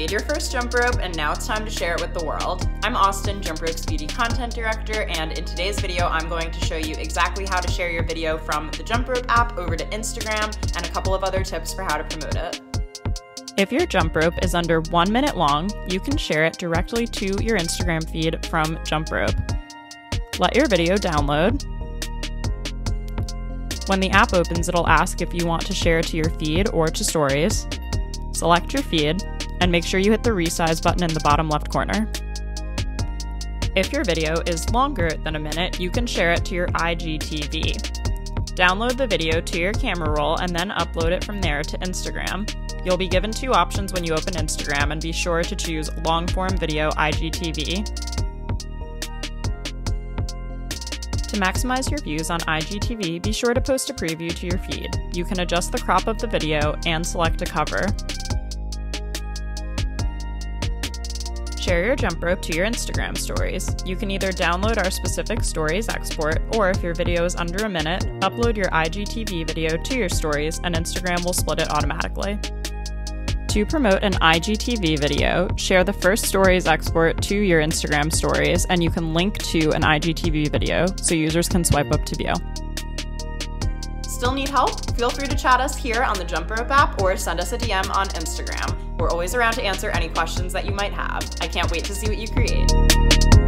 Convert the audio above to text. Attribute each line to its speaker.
Speaker 1: made your first jump rope and now it's time to share it with the world. I'm Austin, Jumprope's beauty content director, and in today's video I'm going to show you exactly how to share your video from the Jumprope app over to Instagram and a couple of other tips for how to promote it. If your jump rope is under 1 minute long, you can share it directly to your Instagram feed from Jumprope. Let your video download. When the app opens, it'll ask if you want to share it to your feed or to stories. Select your feed, and make sure you hit the resize button in the bottom left corner. If your video is longer than a minute, you can share it to your IGTV. Download the video to your camera roll and then upload it from there to Instagram. You'll be given two options when you open Instagram, and be sure to choose long-form video IGTV. To maximize your views on IGTV, be sure to post a preview to your feed. You can adjust the crop of the video and select a cover. Share your jump rope to your Instagram stories. You can either download our specific stories export, or if your video is under a minute, upload your IGTV video to your stories and Instagram will split it automatically. To promote an IGTV video, share the first stories export to your Instagram stories, and you can link to an IGTV video so users can swipe up to view. Still need help? Feel free to chat us here on the Jumprope app or send us a DM on Instagram. We're always around to answer any questions that you might have. I can't wait to see what you create.